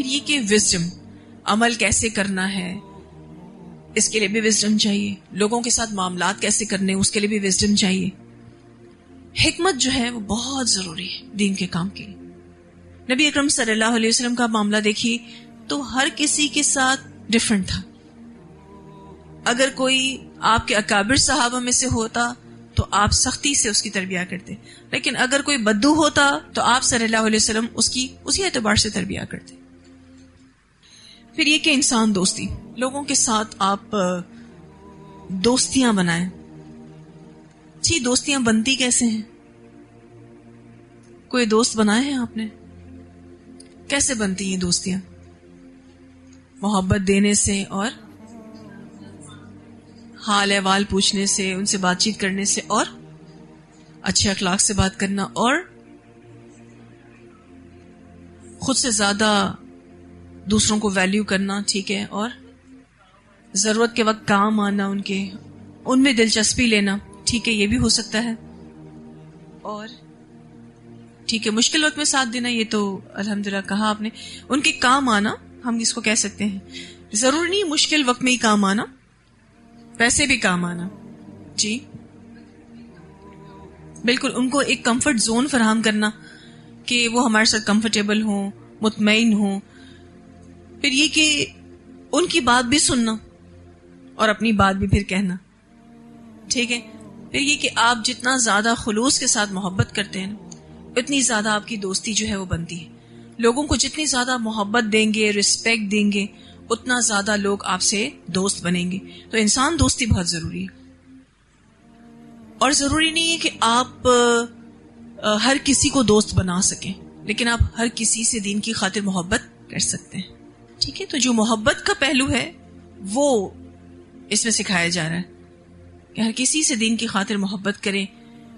پھر یہ کہ وزڈم، عمل کیسے کرنا ہے اس کے لیے بھی وزڈم چاہیے. لوگوں کے ساتھ معاملات کیسے کرنے اس کے لیے بھی وزڈم چاہیے. حکمت جو ہے وہ بہت ضروری ہے دین کے کام کے لیے. نبی اکرم صلی اللہ علیہ وسلم کا معاملہ دیکھیے تو ہر کسی کے ساتھ ڈفرنٹ تھا. اگر کوئی آپ کے اکابر صحابہ میں سے ہوتا تو آپ سختی سے اس کی تربیت کرتے، لیکن اگر کوئی بدو ہوتا تو آپ صلی اللہ علیہ وسلم اس کی اسی اعتبار سے تربیت کرتے. پھر یہ کہ انسان دوستی، لوگوں کے ساتھ آپ دوستیاں بنائیں. جی دوستیاں بنتی کیسے ہیں؟ کوئی دوست بنائے ہیں آپ نے؟ کیسے بنتی ہیں دوستیاں؟ محبت دینے سے اور حال احوال پوچھنے سے، ان سے بات چیت کرنے سے، اور اچھے اخلاق سے بات کرنا، اور خود سے زیادہ دوسروں کو ویلیو کرنا، ٹھیک ہے، اور ضرورت کے وقت کام آنا، ان میں دلچسپی لینا، ٹھیک ہے، یہ بھی ہو سکتا ہے. اور ٹھیک ہے مشکل وقت میں ساتھ دینا، یہ تو الحمدللہ کہا آپ نے. ان کے کام آنا، ہم اس کو کہہ سکتے ہیں. ضروری نہیں مشکل وقت میں ہی کام آنا، ویسے بھی کام آنا. جی بالکل، ان کو ایک کمفرٹ زون فراہم کرنا کہ وہ ہمارے ساتھ کمفرٹیبل ہوں، مطمئن ہوں. پھر یہ کہ ان کی بات بھی سننا اور اپنی بات بھی پھر کہنا، ٹھیک ہے. پھر یہ کہ آپ جتنا زیادہ خلوص کے ساتھ محبت کرتے ہیں اتنی زیادہ آپ کی دوستی جو ہے وہ بنتی ہے. لوگوں کو جتنی زیادہ محبت دیں گے، رسپیکٹ دیں گے، اتنا زیادہ لوگ آپ سے دوست بنیں گے. تو انسان دوستی بہت ضروری ہے. اور ضروری نہیں ہے کہ آپ ہر کسی کو دوست بنا سکیں، لیکن آپ ہر کسی سے دین کی خاطر محبت کر سکتے ہیں، ٹھیک ہے. تو جو محبت کا پہلو ہے وہ اس میں سکھایا جا رہا ہے کہ ہر کسی سے دین کی خاطر محبت کریں.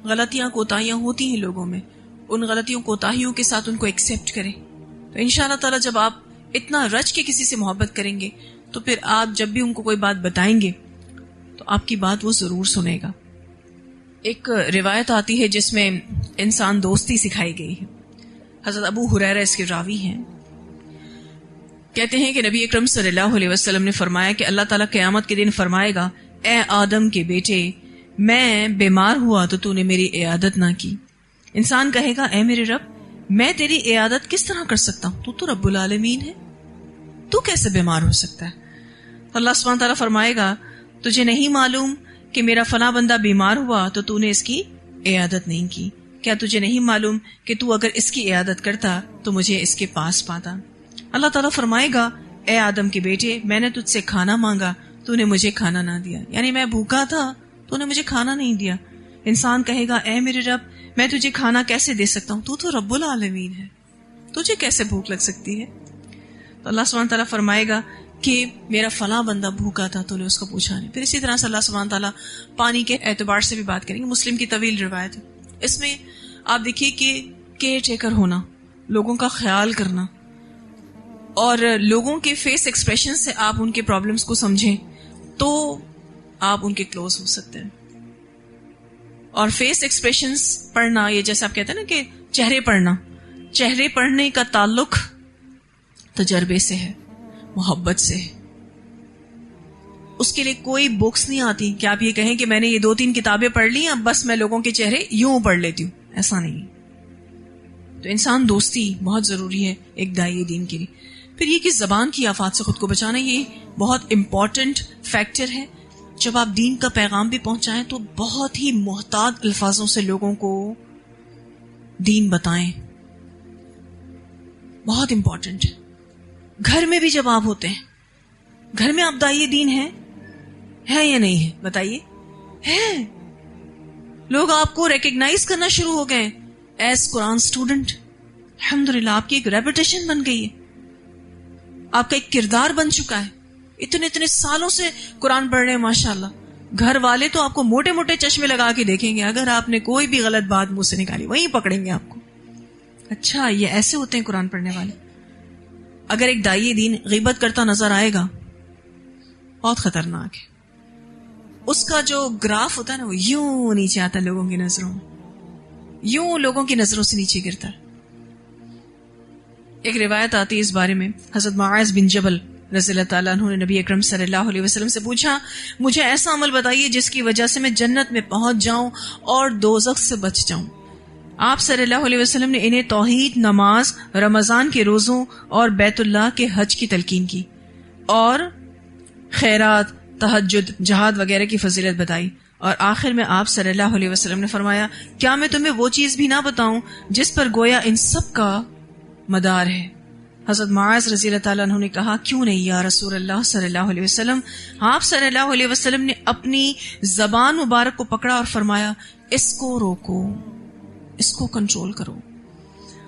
غلطیاں کوتاہیاں ہوتی ہیں لوگوں میں، ان غلطیوں کوتاہیوں کے ساتھ ان کو ایکسیپٹ کریں. تو انشاءاللہ تعالی جب آپ اتنا رچ کے کسی سے محبت کریں گے تو پھر آپ جب بھی ان کو کوئی بات بتائیں گے تو آپ کی بات وہ ضرور سنے گا. ایک روایت آتی ہے جس میں انسان دوستی سکھائی گئی ہے. حضرت ابو ہریرہ اس کے راوی ہیں. کہتے ہیں کہ نبی اکرم صلی اللہ علیہ وسلم نے فرمایا کہ اللہ تعالیٰ قیامت کے دن فرمائے گا، اے آدم کے بیٹے، میں بیمار ہوا تو تو نے میری عیادت نہ کی. انسان کہے گا، اے میرے رب، میں تیری عیادت کس طرح کر سکتا ہوں؟ تو رب العالمین ہے، تو کیسے بیمار ہو سکتا ہے؟ اللہ سبحانہ تعالیٰ فرمائے گا، تجھے نہیں معلوم کہ میرا فلاں بندہ بیمار ہوا تو نے اس کی عیادت نہیں کی؟ کیا تجھے نہیں معلوم کہ تو اگر اس کی عیادت کرتا تو مجھے اس کے پاس پاتا؟ اللہ تعالیٰ فرمائے گا، اے آدم کے بیٹے، میں نے تجھ سے کھانا مانگا تو نے مجھے کھانا نہ دیا، یعنی میں بھوکا تھا تو نے مجھے کھانا نہیں دیا. انسان کہے گا، اے میرے رب، میں تجھے کھانا کیسے دے سکتا ہوں؟ تو رب العالمین ہے، تجھے کیسے بھوک لگ سکتی ہے؟ تو اللہ سبحانہ تعالیٰ فرمائے گا کہ میرا فلاں بندہ بھوکا تھا تو نے اس کو پوچھا نہیں. پھر اسی طرح سے اللہ سبحانہ تعالیٰ پانی کے اعتبار سے بھی بات کریں گے. مسلم کی طویل روایت ہے. اس میں آپ دیکھیے کہ کیئر ٹیکر ہونا، لوگوں کا خیال کرنا، اور لوگوں کے فیس ایکسپریشن سے آپ ان کے پرابلمز کو سمجھیں تو آپ ان کے کلوز ہو سکتے ہیں. اور فیس ایکسپریشنز پڑھنا، یہ جیسے آپ کہتے ہیں نا کہ چہرے پڑھنے کا تعلق تجربے سے ہے، محبت سے ہے. اس کے لیے کوئی بکس نہیں آتی کہ آپ یہ کہیں کہ میں نے یہ 2-3 کتابیں پڑھ لی اب بس میں لوگوں کے چہرے یوں پڑھ لیتی ہوں، ایسا نہیں. تو انسان دوستی بہت ضروری ہے ایک داعی دین کے لیے. پھر یہ کہ زبان کی آفات سے خود کو بچانا، یہ بہت امپورٹنٹ فیکٹر ہے. جب آپ دین کا پیغام بھی پہنچائیں تو بہت ہی محتاط الفاظوں سے لوگوں کو دین بتائیں، بہت امپورٹنٹ ہے. گھر میں بھی جب آپ ہوتے ہیں، گھر میں آپ داعی دین ہے یا نہیں ہے؟ بتائیے. ہے. لوگ آپ کو ریکگنائز کرنا شروع ہو گئے ایز قرآن اسٹوڈنٹ. الحمدللہ آپ کی ایک ریپوٹیشن بن گئی ہے، آپ کا ایک کردار بن چکا ہے. اتنے سالوں سے قرآن پڑھ رہے ہیں ماشاءاللہ. گھر والے تو آپ کو موٹے موٹے چشمے لگا کے دیکھیں گے، اگر آپ نے کوئی بھی غلط بات منہ سے نکالی وہیں پکڑیں گے آپ کو. اچھا یہ ایسے ہوتے ہیں قرآن پڑھنے والے. اگر ایک داعی دین غیبت کرتا نظر آئے گا بہت خطرناک ہے. اس کا جو گراف ہوتا ہے نا وہ یوں نیچے آتا ہے لوگوں کی نظروں میں، یوں لوگوں کی نظروں سے نیچے گرتا ہے. ایک روایت آتی ہے اس بارے میں، حضرت معاذ بن جبل رضی اللہ تعالیٰ عنہ نے نبی اکرم صلی اللہ علیہ وسلم سے پوچھا، مجھے ایسا عمل بتائیے جس کی وجہ سے میں جنت میں پہنچ جاؤں اور دوزخ سے بچ جاؤں۔ آپ صلی اللہ علیہ وسلم نے انہیں توحید، نماز، رمضان کے روزوں اور بیت اللہ کے حج کی تلقین کی اور خیرات، تہجد، جہاد وغیرہ کی فضیلت بتائی، اور آخر میں آپ صلی اللہ علیہ وسلم نے فرمایا، کیا میں تمہیں وہ چیز بھی نہ بتاؤں جس پر گویا ان سب کا مدار ہے؟ حضرت معاذ رضی اللہ تعالیٰ عنہ نے کہا، کیوں نہیں یا رسول اللہ صلی اللہ علیہ وسلم۔ آپ صلی اللہ علیہ وسلم نے اپنی زبان مبارک کو پکڑا اور فرمایا، اس کو روکو، اس کو کنٹرول کرو۔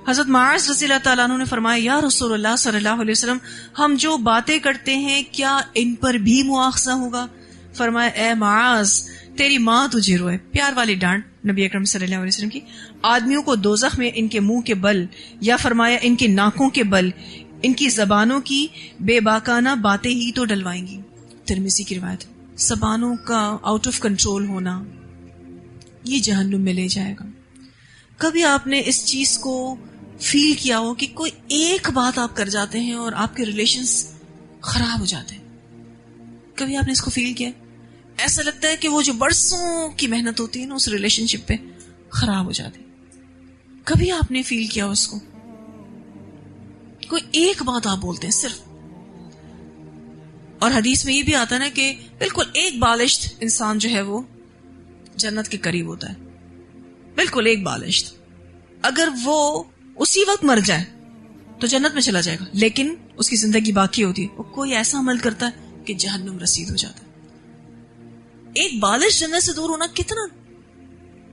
حضرت معاذ رضی اللہ تعالیٰ عنہ نے فرمایا، یا رسول اللہ صلی اللہ علیہ وسلم، ہم جو باتیں کرتے ہیں کیا ان پر بھی مؤاخذہ ہوگا؟ فرمایا، اے معاذ تیری ماں تجھے روئے۔ پیار والی ڈانٹ نبی اکرم صلی اللہ علیہ وسلم کی۔ آدمیوں کو دوزخ میں ان کے منہ کے بل، یا فرمایا ان کے ناکوں کے بل، ان کی زبانوں کی بے باکانہ باتیں ہی تو ڈلوائیں گی۔ ترمذی کی روایت۔ زبانوں کا آؤٹ آف کنٹرول ہونا یہ جہنم میں لے جائے گا۔ کبھی آپ نے اس چیز کو فیل کیا ہو کہ کوئی ایک بات آپ کر جاتے ہیں اور آپ کے ریلیشنز خراب ہو جاتے ہیں؟ کبھی آپ نے اس کو فیل کیا؟ ایسا لگتا ہے کہ وہ جو برسوں کی محنت ہوتی ہے نا اس ریلیشن شپ پہ خراب ہو جاتی۔ کبھی آپ نے فیل کیا اس کو؟ کوئی ایک بات آپ بولتے ہیں صرف، اور حدیث میں یہ بھی آتا ہے نا کہ بالکل ایک بالشت انسان جو ہے وہ جنت کے قریب ہوتا ہے، بالکل ایک بالشت۔ اگر وہ اسی وقت مر جائے تو جنت میں چلا جائے گا، لیکن اس کی زندگی باقی ہوتی ہے، وہ کوئی ایسا عمل کرتا ہے کہ جہنم رسید ہو جاتا ہے۔ ایک بالش جنت سے دور ہونا کتنا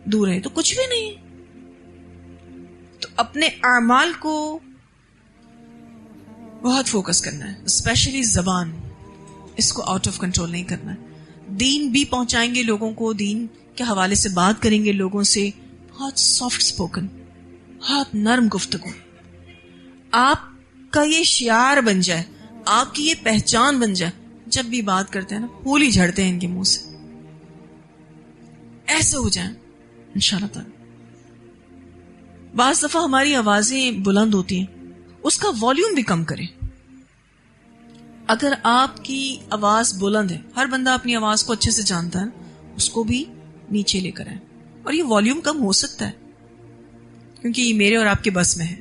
دور ہے؟ تو کچھ بھی نہیں ہے۔ تو اپنے اعمال کو بہت فوکس کرنا ہے، اسپیشلی زبان، اس کو آؤٹ آف کنٹرول نہیں کرنا ہے۔ دین بھی پہنچائیں گے لوگوں کو، دین کے حوالے سے بات کریں گے لوگوں سے، بہت سافٹ اسپوکن، بہت نرم گفتگو۔ آپ کا یہ شعار بن جائے، آپ کی یہ پہچان بن جائے، جب بھی بات کرتے ہیں نا پھول ہی جھڑتے ہیں ان کے منہ سے، ایسے ہو جائیں انشاءاللہ تعالی۔ بعض دفعہ ہماری آوازیں بلند ہوتی ہیں، اس کا والیوم بھی کم کریں۔ اگر آپ کی آواز بلند ہے، ہر بندہ اپنی آواز کو اچھے سے جانتا ہے، اس کو بھی نیچے لے کر آئیں، اور یہ والیوم کم ہو سکتا ہے کیونکہ یہ میرے اور آپ کے بس میں ہے،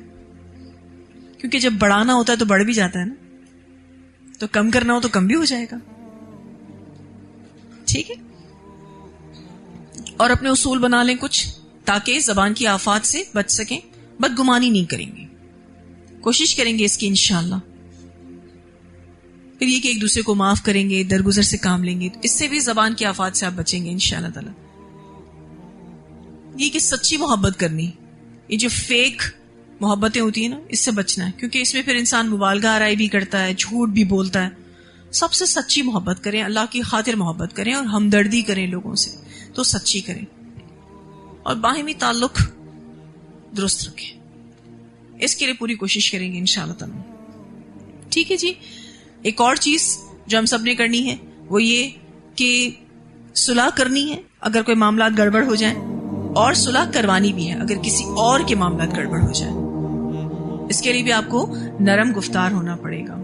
کیونکہ جب بڑھانا ہوتا ہے تو بڑھ بھی جاتا ہے نا، تو کم کرنا ہو تو کم بھی ہو جائے گا، ٹھیک ہے؟ اور اپنے اصول بنا لیں کچھ، تاکہ زبان کی آفات سے بچ سکیں، بدگمانی نہیں کریں گے، کوشش کریں گے اس کی انشاءاللہ۔ پھر یہ کہ ایک دوسرے کو معاف کریں گے، درگزر سے کام لیں گے، اس سے بھی زبان کی آفات سے آپ بچیں گے انشاءاللہ تعالی۔ یہ کہ سچی محبت کرنی، یہ جو فیک محبتیں ہوتی ہیں نا، اس سے بچنا ہے، کیونکہ اس میں پھر انسان مبالغہ آرائی بھی کرتا ہے، جھوٹ بھی بولتا ہے۔ سب سے سچی محبت کریں، اللہ کی خاطر محبت کریں، اور ہمدردی کریں لوگوں سے تو سچی کریں، اور باہمی تعلق درست رکھیں، اس کے لیے پوری کوشش کریں گے انشاءاللہ تعالی۔ ٹھیک ہے جی۔ ایک اور چیز جو ہم سب نے کرنی ہے وہ یہ کہ صلح کرنی ہے اگر کوئی معاملات گڑبڑ ہو جائیں، اور صلح کروانی بھی ہے اگر کسی اور کے معاملات گڑبڑ ہو جائیں۔ اس کے لیے بھی آپ کو نرم گفتار ہونا پڑے گا۔